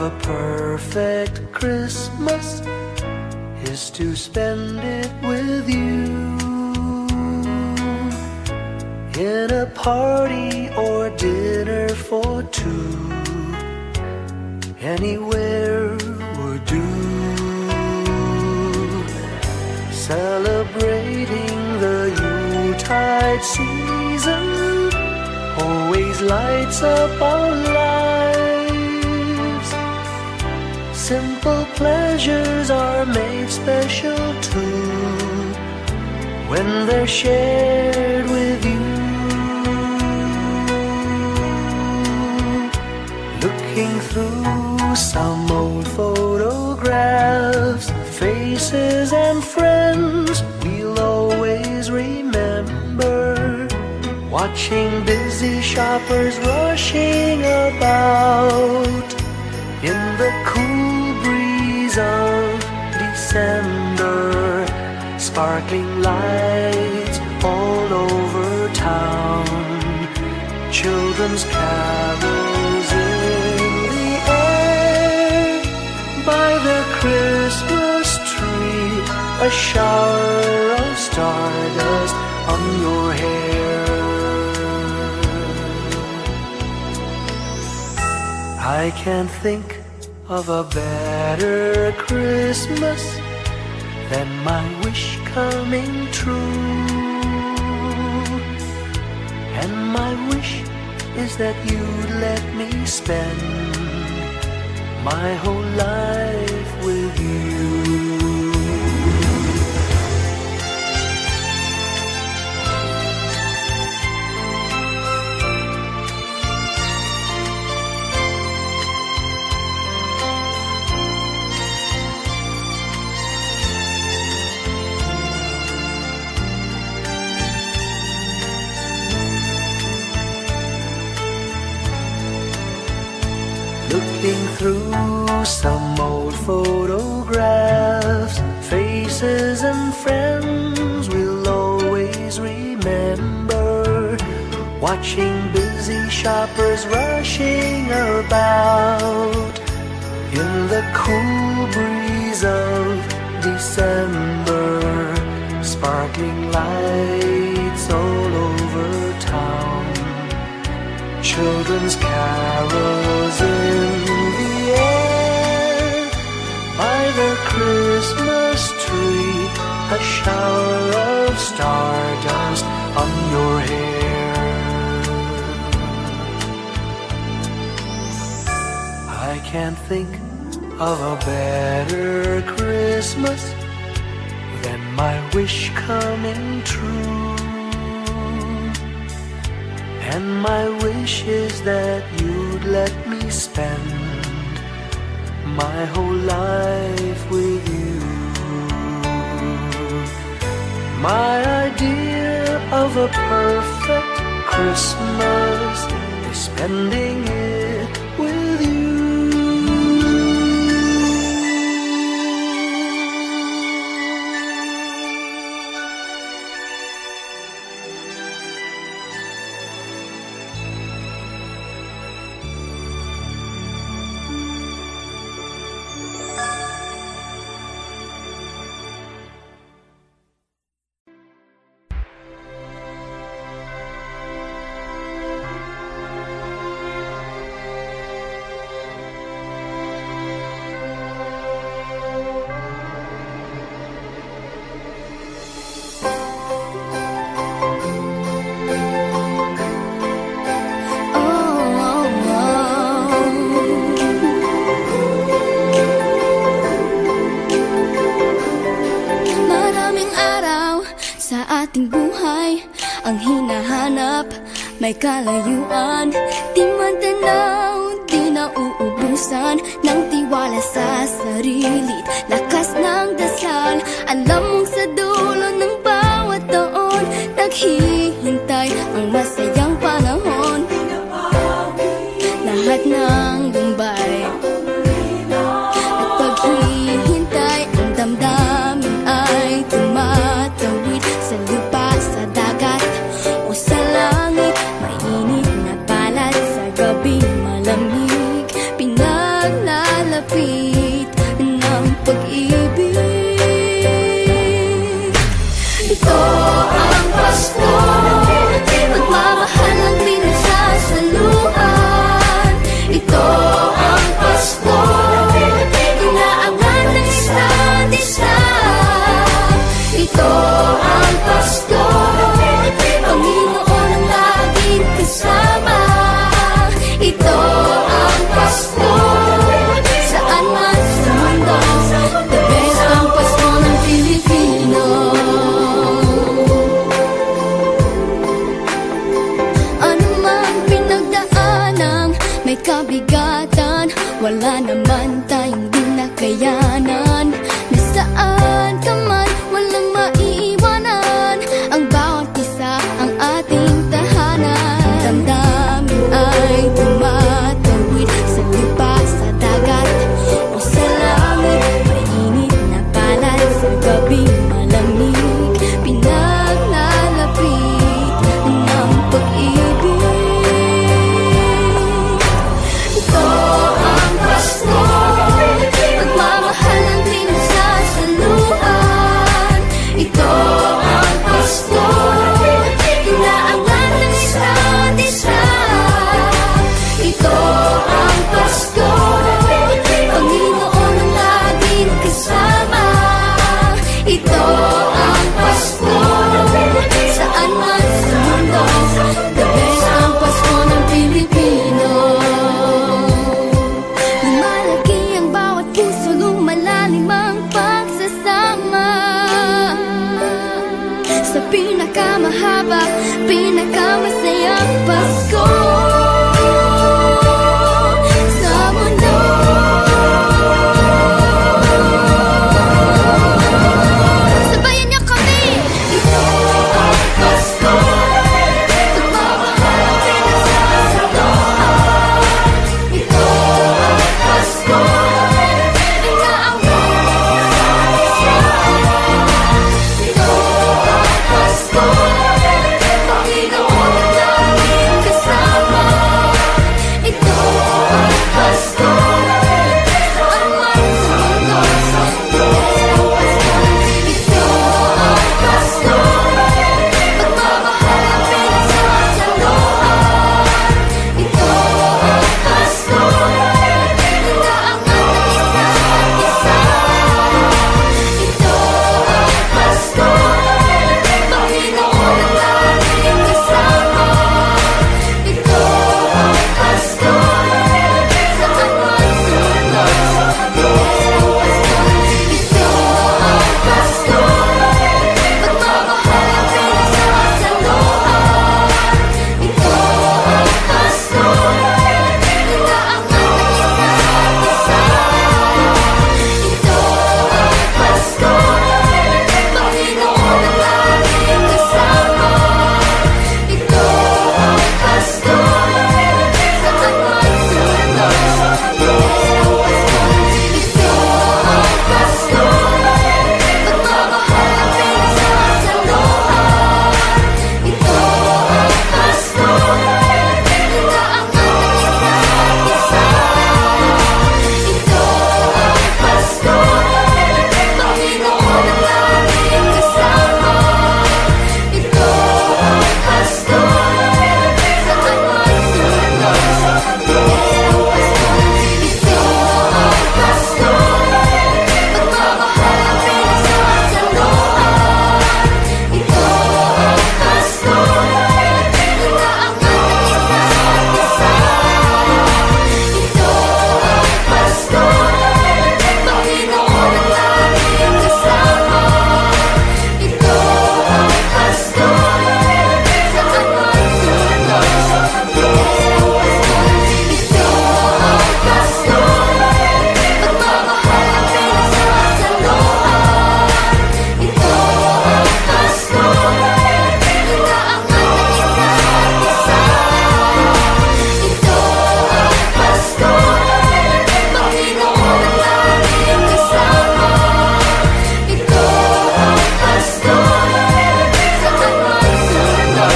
of a perfect Christmas is to spend it with you, in a party or dinner for two. Anywhere would do. Celebrating the Yuletide season always lights up our lives. Simple pleasures are made special too when they're shared with you. Looking through some old photographs, faces and friends we'll always remember. Watching busy shoppers rushing about in the cool breeze of December. Sparkling lights all over town, children's carols in the air. By the Christmas tree, a shower of stardust on your hair. I can't think of a better Christmas than my wish coming true. And my wish is that you'd let me spend my whole life with you. Looking through some old photographs, faces and friends we'll always remember. Watching busy shoppers rushing about in the cool breeze of December. Sparkling lights all over town, children's carols in the air. By the Christmas tree, a shower of stardust on your hair. I can't think of a better Christmas than my wish coming true. And my wish is that you'd let me spend my whole life with you. My idea of a perfect Christmas is spending it with you. May kalayuan, di matanaw, di nauubusan ng tiwala sa sarili't lakas ng dasal. Alam mong sa dulo ng bawat taon, naghihintay ang masayang panahon. Lahat ng lumbay at paghihintay, ang damdamin ay tumatawid sa lupa, sa dagat o sa langit. Mainit na palad sa gabi malamig, pinaglalagyan may kabigatan, wala naman tayong di nakayanan. Nasaan ka man, walang maiiwanan, ang bawat isa ang ating tahanan. Damdamin ay tumatawid sa lupa, sa dagat o sa langit. Mainit na palad sa gabing malamig, pinaglalapit ng pag-ibig. Ito ang Pasko, pagmamahal ang pinagsasaluhan. Ito ang Pasko, inaangat ng isa't isa. Ito ang Pasko, Panginoon ang laging kasama. Ito ang Pasko, saan man sa mundo, the best ang Pasko ng Pilipino. Lumalaki ang bawat puso, lumalalim ang pagsasama. Sa pinakamahaba, pinakamasayang Pasko sa mundo. Sabayan niyo kami! Ito ang Pasko, pagmamahal ang pinagsasaluhan. Ito ang Pasko, inaangat ng isa't isa. Ito ang Pasko, Panginoon ang laging kasama. Ito ang Pasko, saan man sa mundo, ito ang Pasko, pagmamahal ang pinagsasaluhan. Ito ang Pasko, inaangat ng isa't isa. Ito ang Pasko, Panginoon ang laging kasama. Ito ang Pasko, saan man sa mundo, ito ang Pasko, pagmamahal ang pinagsasaluhan. Ito ang Pasko, inaangat ng isa't isa. Ito ang Pasko, Panginoon ang laging kasama. Ito ang Pasko, saan man sa mundo, ito ang Pasko, pagmamahal ang pinagsasaluhan. Ito ang Pasko, inaangat ng isa't isa. Ito ang Pasko, Panginoon ang laging kasama. Ito ang Pasko, saan man sa mundo, ito ang Pasko, pagmamahal ang pinagsasaluhan. Ito ang Pasko, inaangat ng isa't isa. Ito ang Pasko, Panginoon ang laging kasama. Ito ang Pasko, saan man sa mundo, ito ang Pasko, pagmamahal ang pinagsasaluhan. Ito ang Pasko, inaangat ng isa't isa. Ito ang Pasko, Panginoon ang laging kasama. Ito ang Pasko, saan man sa mundo,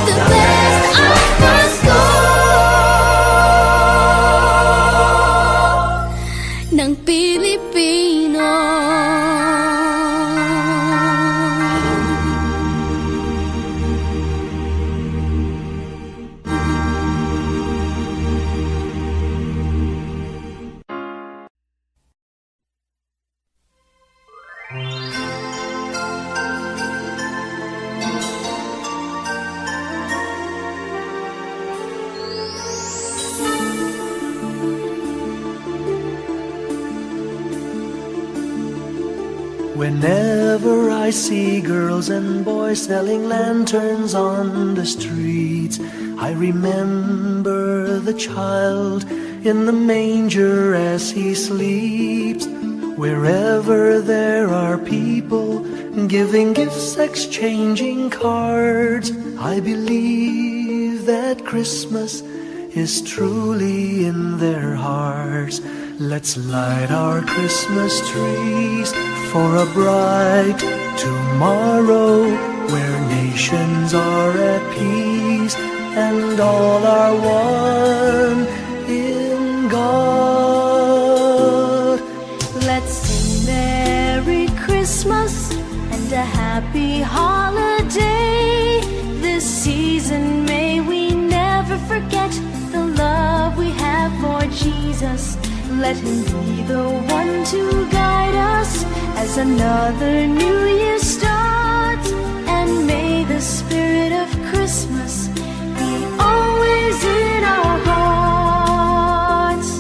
the best ang Pasko ng Pilipino. Whenever I see girls and boys selling lanterns on the streets, I remember the child in the manger as he sleeps. Wherever there are people giving gifts, exchanging cards, I believe that Christmas is truly in their hearts. Let's light our Christmas trees for a bright tomorrow, where nations are at peace and all are one in God. Let's sing Merry Christmas and a happy holiday. This season may we never forget the love we have for Jesus. Let Him be the one to guide us as another new year starts. And may the spirit of Christmas be always in our hearts.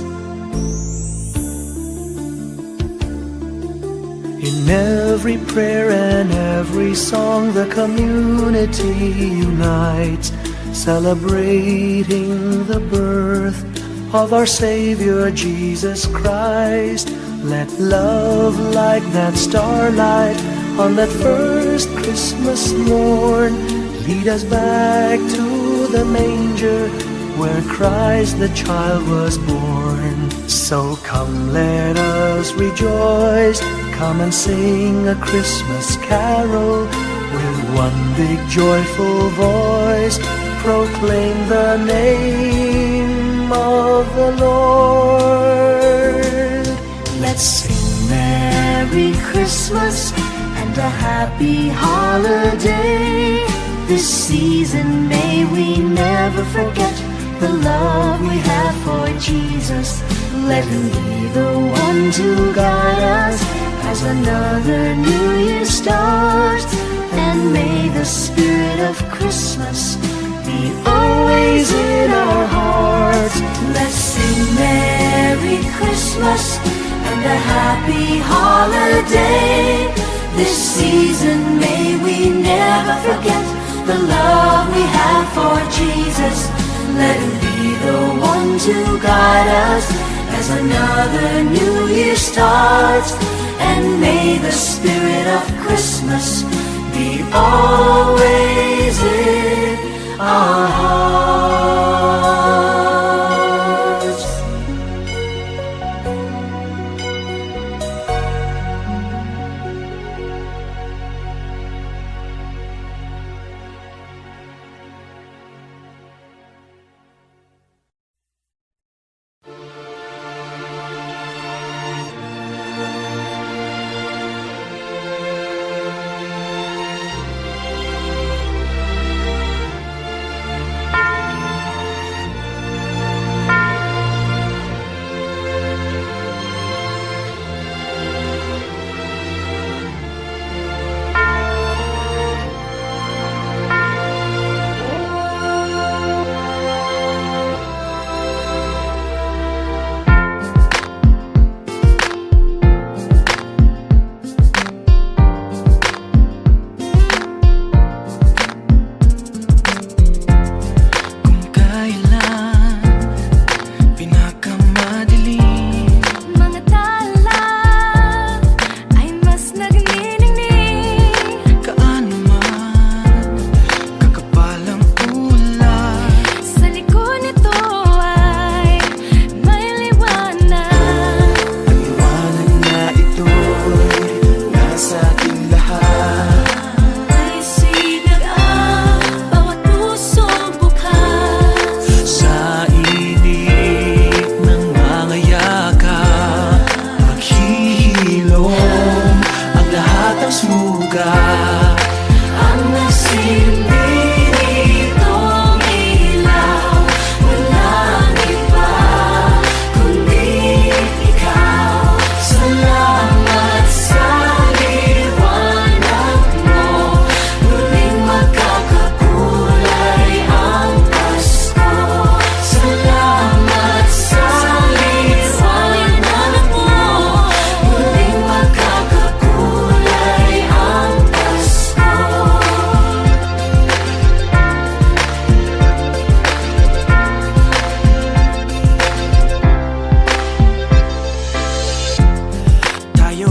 In every prayer and every song, the community unites, celebrating the birth of our Savior Jesus Christ. Let love like that starlight on that first Christmas morn lead us back to the manger where Christ the child was born. So come, let us rejoice, come and sing a Christmas carol with one big joyful voice, proclaim the name of the Lord. Let's sing Merry Christmas and a happy holiday. This season may we never forget the love we have for Jesus. Let Him be the one to guide us as another new year starts. And may the spirit of Christmas be always in our hearts. Let's sing Merry Christmas and a happy holiday. This season may we never forget the love we have for Jesus. Let Him be the one to guide us as another new year starts. And may the spirit of Christmas be always in our hearts.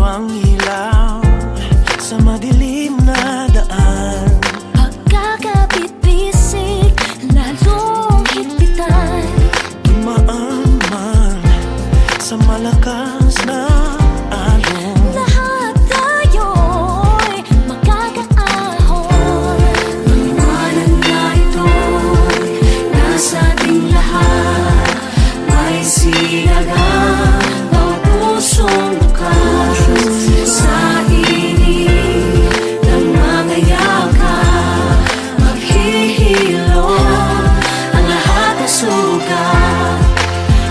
ang ilaw sa madilim na daan. Pagkakabit-bisig, lalong higpitan. Dumaan man sa malakas na alon. Lahat tayo'y magkakaahon. Liwanag na ito'y nasa ating lahat. May sinagang bawat pusong bukas. Sa init ng mga yakap, maghihilom ang lahat ng sugat.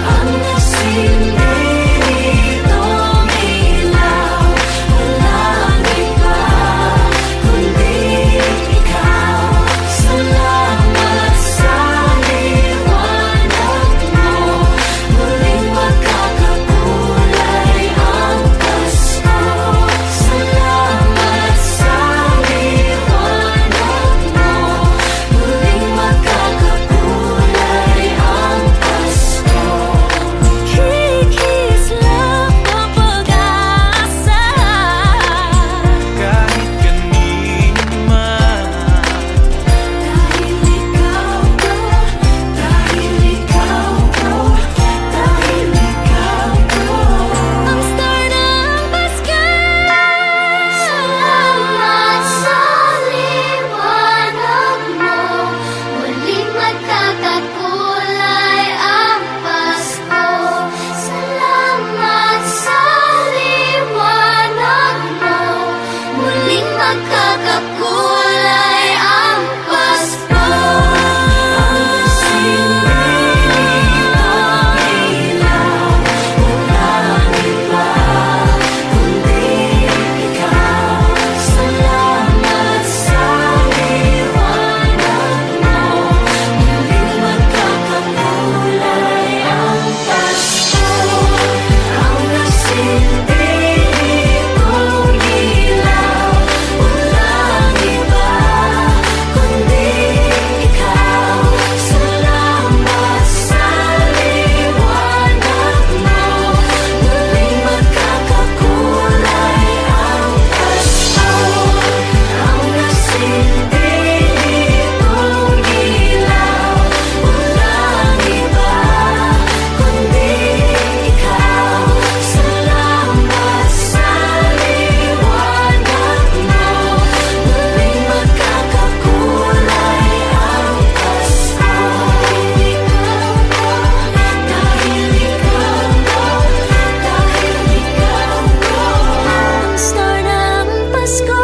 Ang nasilbi nitong ilaw, walang iba kundi ikaw. Salamat sa liwanag mo, muling magkakakulay ang Pasko. Salamat sa liwanag mo, muling magkakakulay ang Pasko. Kikislang ang pag-asa. Kahit kanino man, Dahil ikaw ko, dahil ikaw ko, dahil ikaw ko, ang star ng Pasko. Salamat sa liwanag mo, muling magkakakulay ang Pasko. Salamat sa liwanag mo, muling magkakakulay ang Pasko. Ang silbi ng ilaw, walang iba kundi ikaw. Salamat sa liwanag mo, muling magkakakulay ang Pasko. Ang nasilbi nitong ilaw, walang iba kundi ikaw. Salamat sa liwanag mo, muling magkakakulay ang Pasko. Ang nasilbi nitong ilaw, walang iba kundi ikaw. Salamat sa liwanag mo, muling magkakakulay ang Pasko. Dahil ikaw ko, dahil ikaw ko, ang star ng Pasko.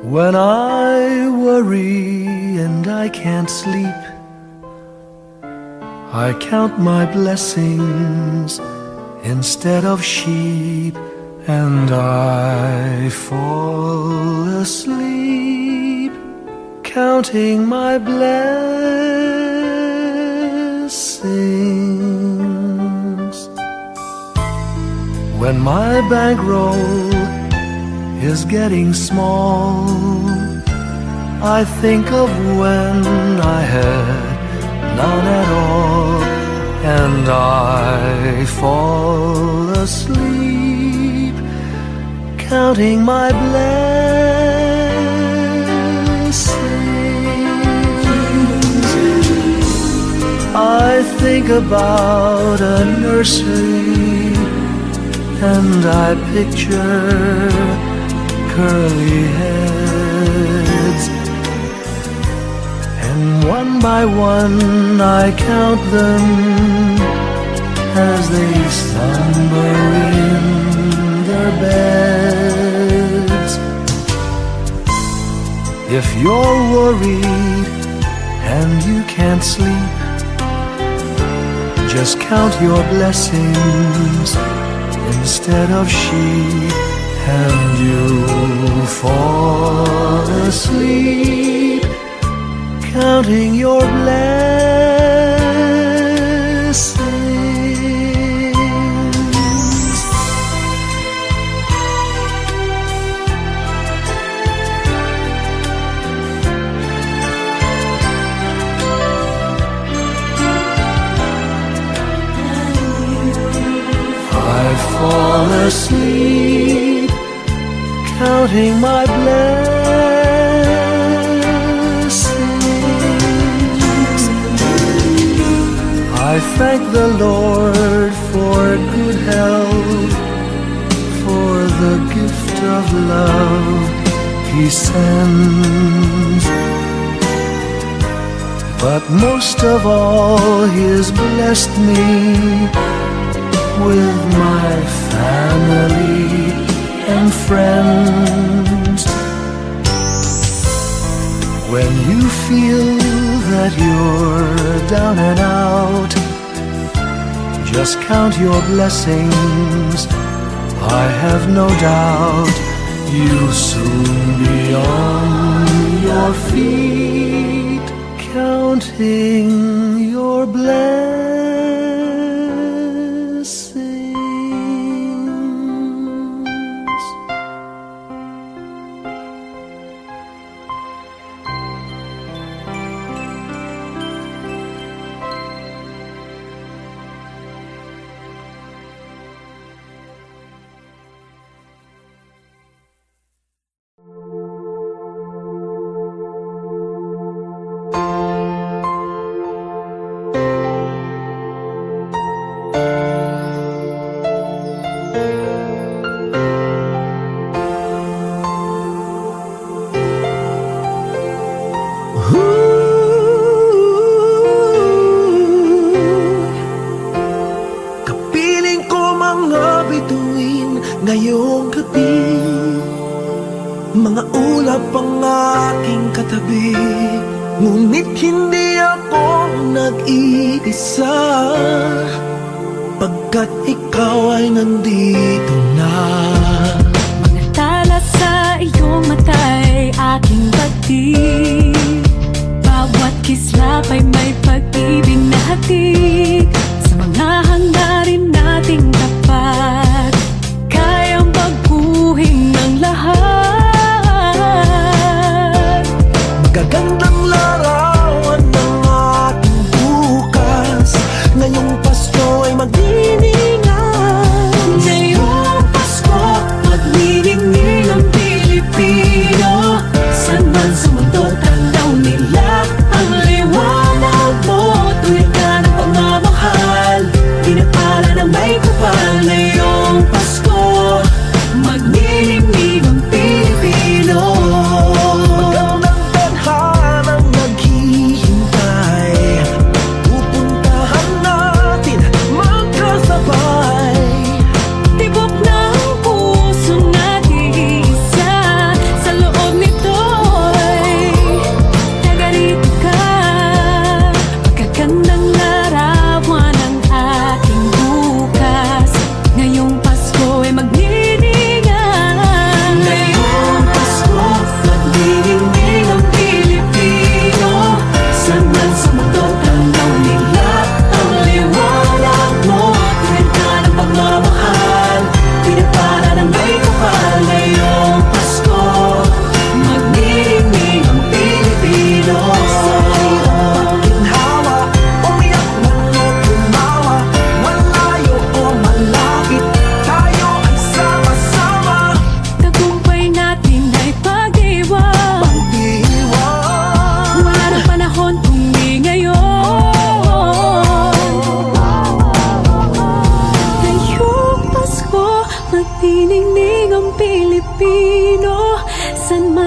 When I worry and I can't sleep, I count my blessings instead of sheep, and I fall asleep counting my blessings. When my bankroll is getting small, I think of when I had none at all, and I fall asleep counting my blessings. I think about a nursery, and I picture curly heads, and one by one I count them as they slumber in their beds. If you're worried and you can't sleep, Just count your blessings instead of sheep, and you'll fall asleep counting your blessings. I fall asleep counting my blessings. I thank the Lord for good health, for the gift of love He sends. But most of all, He has blessed me with my family and friends. When you feel that you're down and out, just count your blessings. I have no doubt you'll soon be on your feet, counting your blessings. Ngayong gabi, mga ulap ang aking katabi, ngunit hindi ako nag-iisa, pagkat ikaw ay nandito na. Mga tala sa iyong mata'y aking batid, bawat kislap ay may pag-ibig na hatid, sa mga hangarin nating tapat. Magagandang larawan ng ating bukas, ngayong Pasko ay magdiningan. Ngayong Pasko, magniningning ang Pilipino, saan man sa mundo tanaw nila ang liwanag mo. Tuwid ka ng pagmamahal, pinagpala ng may kapal. Ngayong Pasko, magniningning ang Pilipino.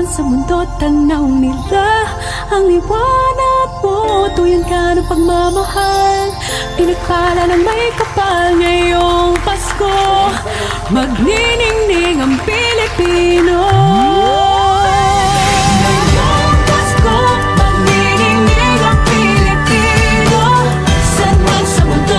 Sa mundo tanaw nila ang liwanag mo. Tuyan ka ng pagmamahal, pinagpala ng may kapal. Ngayong Pasko, magniningning ang Pilipino. Ngayong Pasko, magniningning ang Pilipino, saan man sa mundo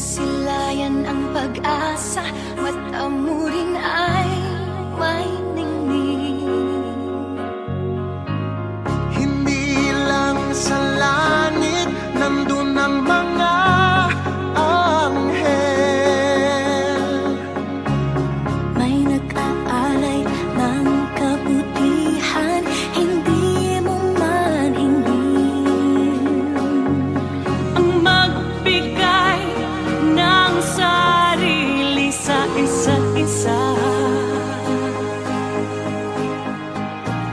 masilayan ang pag-asa, mata mo rin ay may ningning. Hindi lang sa langit nandun ang mga anghel, May nag-aalay ng kabutihan, hindi mo man ingin. Ang magbigay ng sarili sa isa't isa.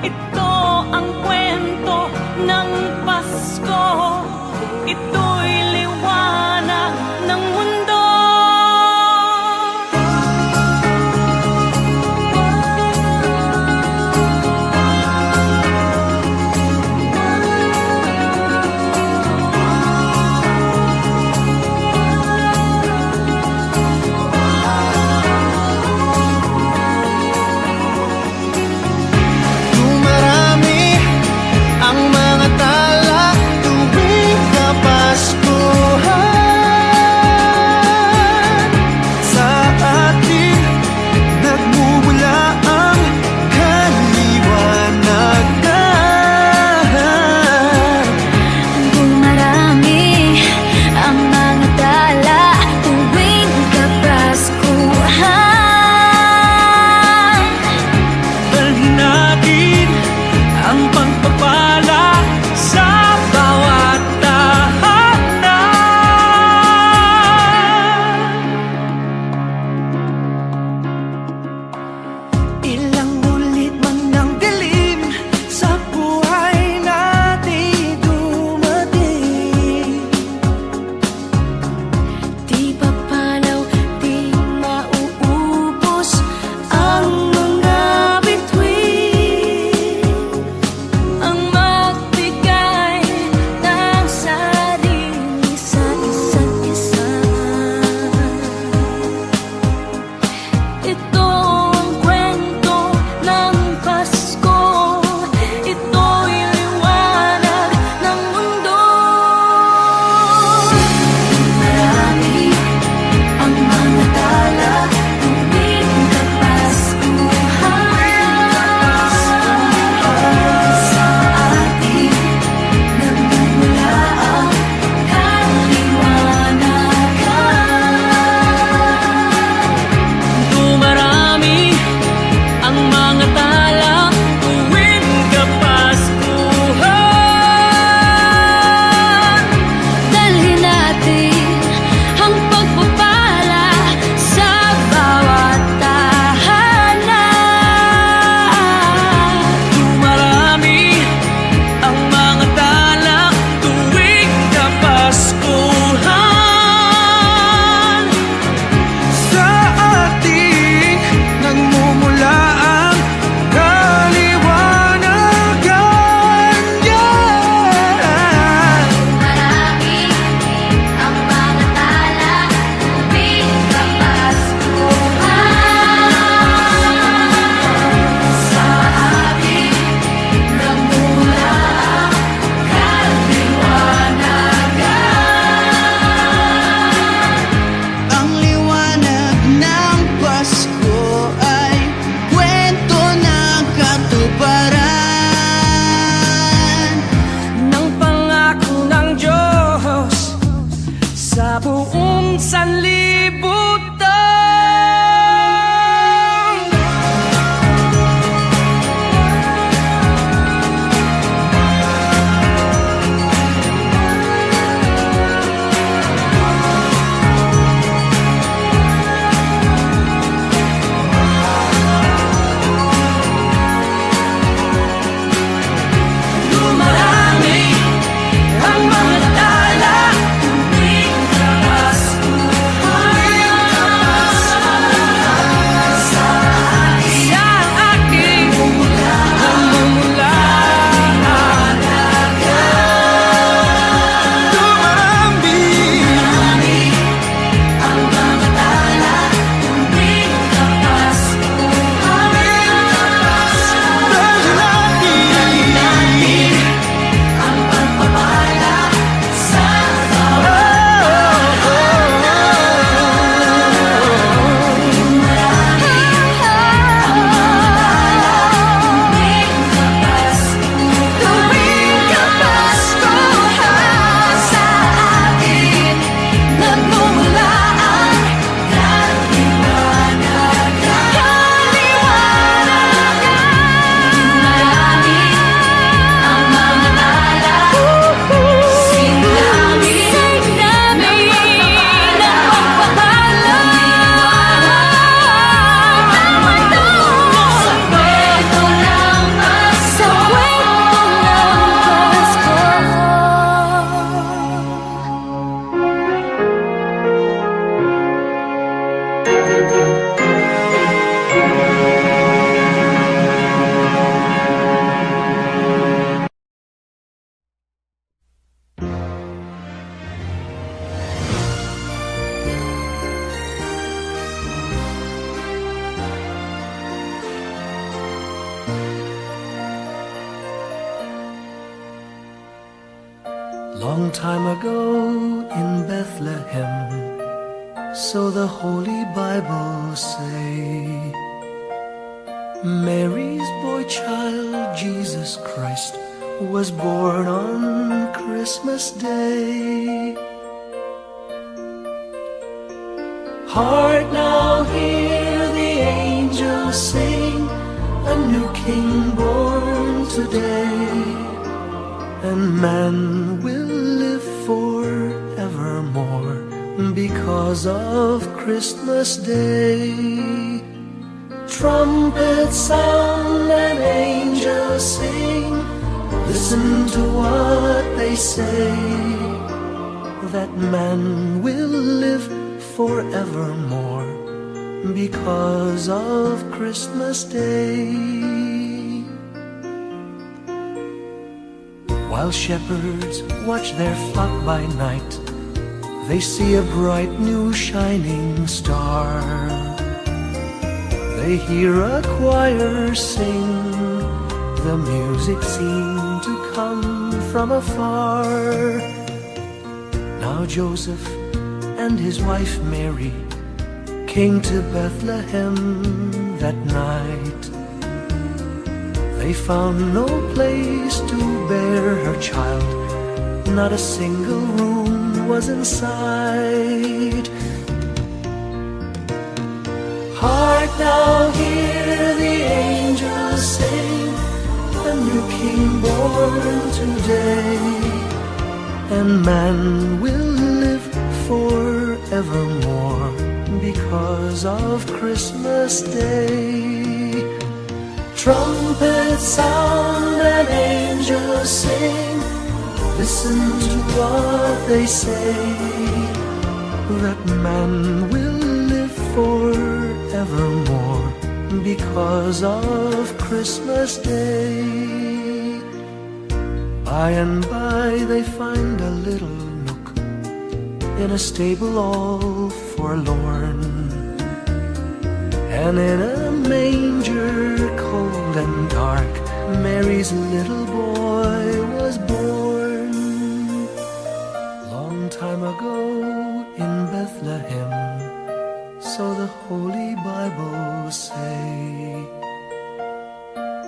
Ito ang kwento ng Pasko. Ito'y liwanag ng mundo. dumarami ang mga tala tuwing Kapaskuhan. Sa atin nagmumula ang kaliwanagan. Dumarami ang mga tala tuwing Kapaskuhan. Dalhin natin ang pagpapala sa bawat tahanan. Ilang ulit man ng dilim sa buhay natin dumating. Di papalaw, di mauubos ang mga bituin. Ang magbigay ng sarili sa isa't isa. Ito ang kwento ng Pasko. Ito'y liwanag ng mundo. Marami ang mga tala tuwing Kapaskuhan. Sa atin nagmumula ang kaliwanagan. Dumarami ang mga tala tuwing Kapaskuhan. Dalhin natin ang pagpapala sa bawat tahanan. Dumarami ang mga tala tuwing Kapaskuhan. Sa ating nagmumula ang kaliwanagan. Marami ang mga tala tuwing Kapaskuhan. Sa ating nagmumula ang kaliwanagan. Ang liwanag ng Pasko ay kwento ng katuparan Ng pangako ng Diyos sa buong sanlibutan. Dumarami ang mga tala tuwing Kapaskuhan. Long time ago in Bethlehem, so the Holy Bible say, Mary's boy child, Jesus Christ, was born on Christmas Day. Hark now, hear the angels sing, a new King born today, and man will live forevermore because of Christmas Day. Trumpets sound and angels sing, listen to what they say, that man will live forevermore because of Christmas Day. While shepherds watch their flock by night, they see a bright new shining star. They hear a choir sing, the music seemed to come from afar. Now Joseph and his wife Mary came to Bethlehem that night. They found no place to bear her child, not a single room was in sight. Hark now, hear the angels sing, a new King born today, and man will live forevermore because of Christmas Day. Trumpets sound and angels sing, listen to what they say, that man will live forevermore because of Christmas Day. By and by they find a little nook in a stable all forlorn, and in a manger cold and dark, Mary's little boy was born. Long time ago in Bethlehem, so the Holy Bible say,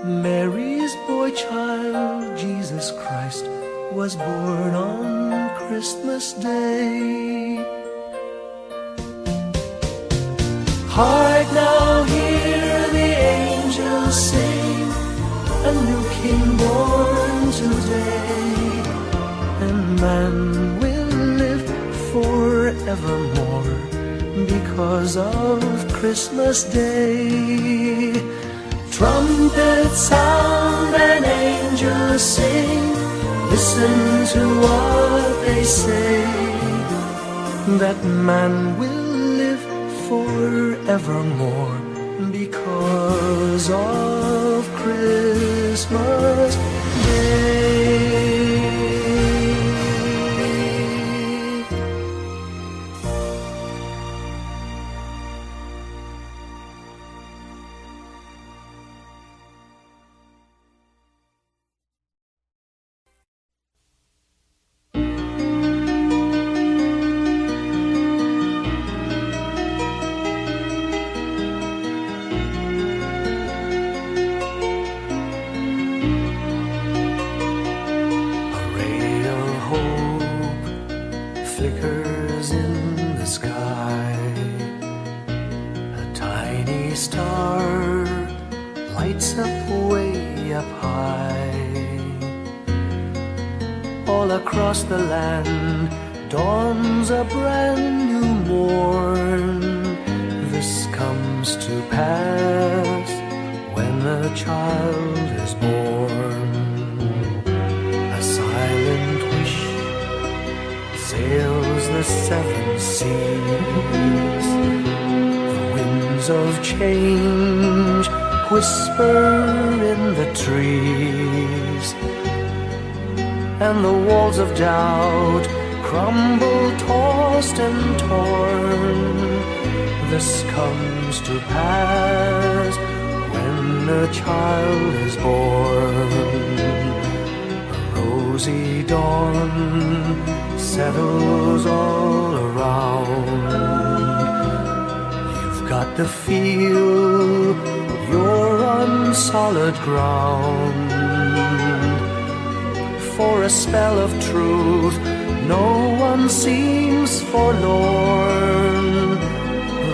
Mary's boy child, Jesus Christ, was born on Christmas Day. Hark now, hear the angels sing, a new King born today, and man will live forevermore because of Christmas Day. Trumpets sound and angels sing, listen to what they say, that man will live forevermore because of Christmas Day. Flickers in the sky, a tiny star lights up way up high. All across the land dawns a brand new morn. This comes to pass when a child is born. A silent wish sails the seven seas. The winds of change whisper in the trees, and the walls of doubt crumble, tossed and torn. This comes to pass when a child is born. A rose rosy dawn settles all around. You've got to feel you're on solid ground. For a spell of truth, no one seems forlorn.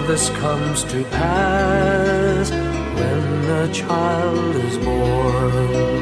This comes to pass when a child is born.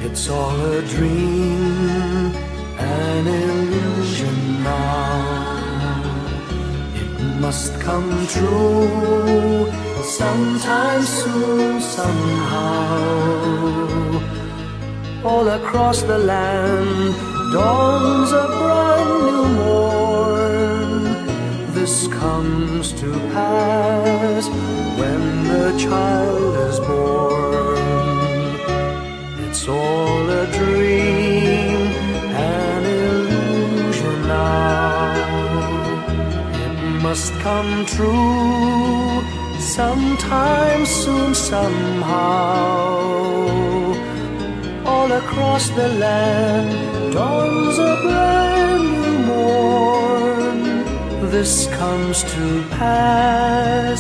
It's all a dream, an illusion now. It must come true sometime soon, somehow. All across the land dawns a brand new morn. This comes to pass when the child is born. It's all a dream, an illusion now. It must come true sometime soon, somehow. All across the land dawns a brand new morn. This comes to pass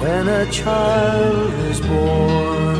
when a child is born.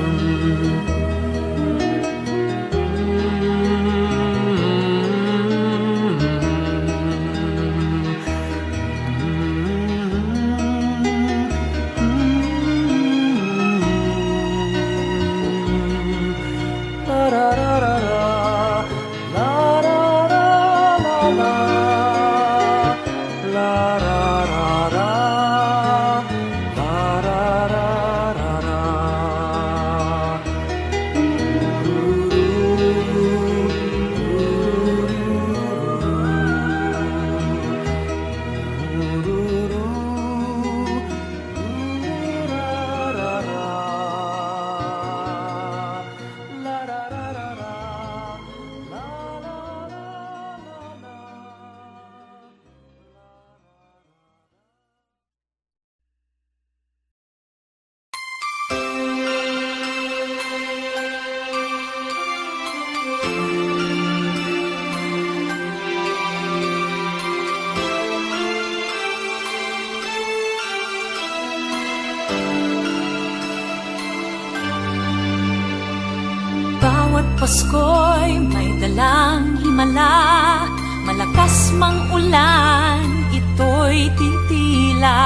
Pasko'y may dalang himala, malakas mang ulan, ito'y titila.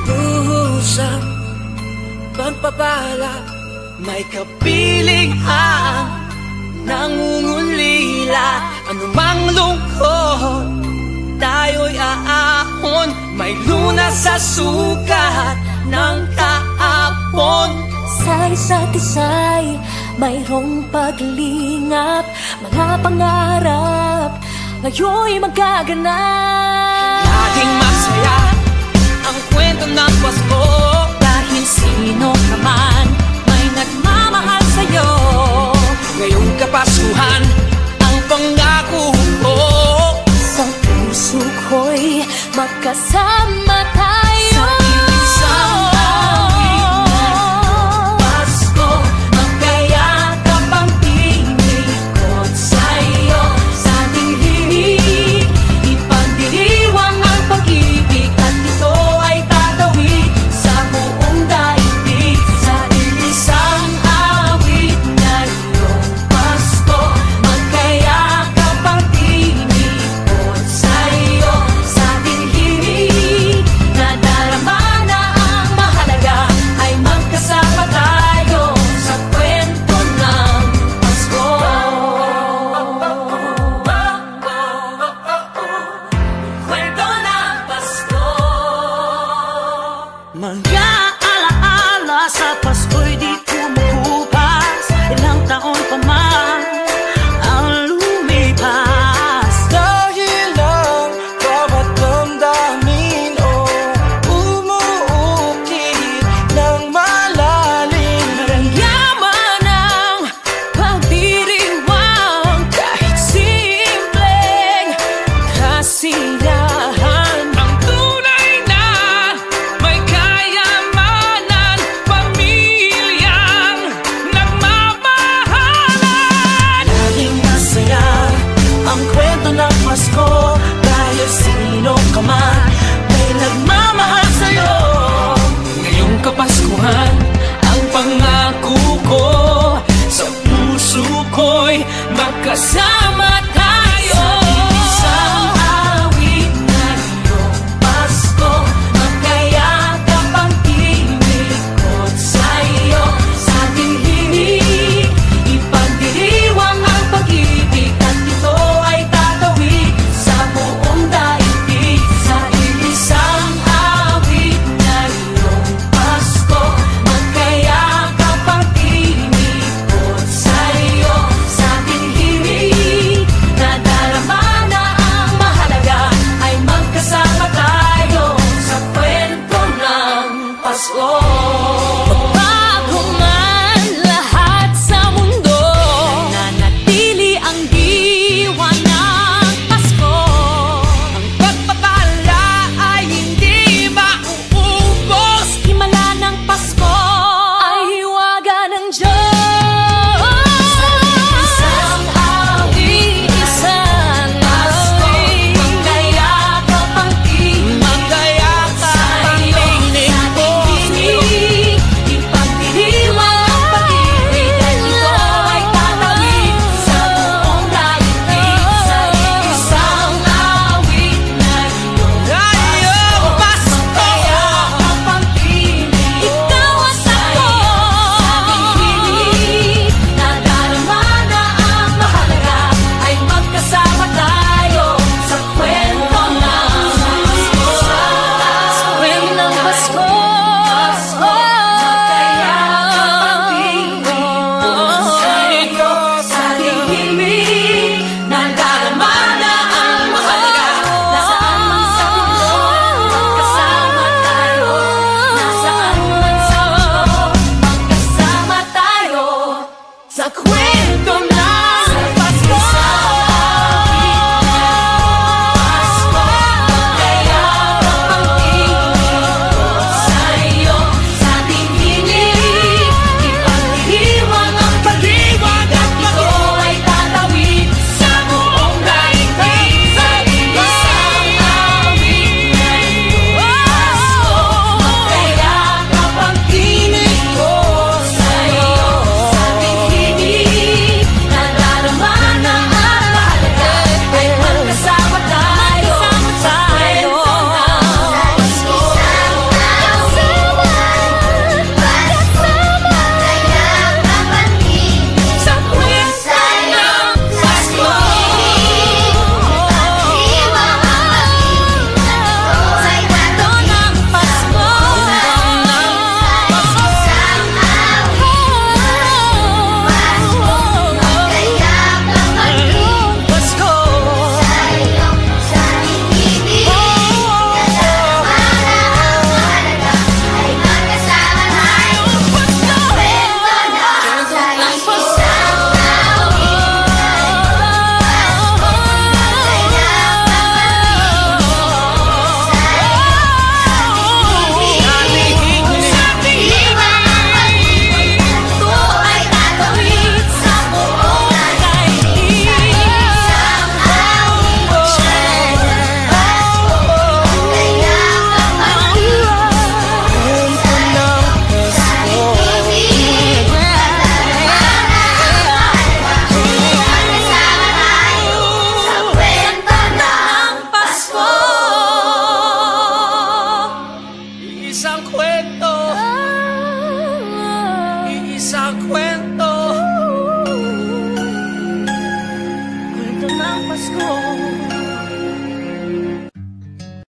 Duhusang pagpapala, may kapiling ang nangungulila. Anumang lungkot, tayo'y aahon, may lunas sa sukat ng kahapon. Sa isa't isa'y mayroong paglingap, mga pangarap ngayon'y magaganap. Laging masaya ang kwento ng Pasko, dahil sino ka man may nagmamahal sa'yo. ngayong Kapaskuhan ang pangako ko. Sa puso ko'y magkasama tayo Sa isang awit na Pasko, magkayakap ang tinikot sa'yo. Sa ating himig, ipagdiriwang ang pag-ibig, at ito ay tatawid sa buong daigdig. Sa isang awit na iyong Pasko, magkayakap ang tinikot sa'yo. Sa ating himig, sa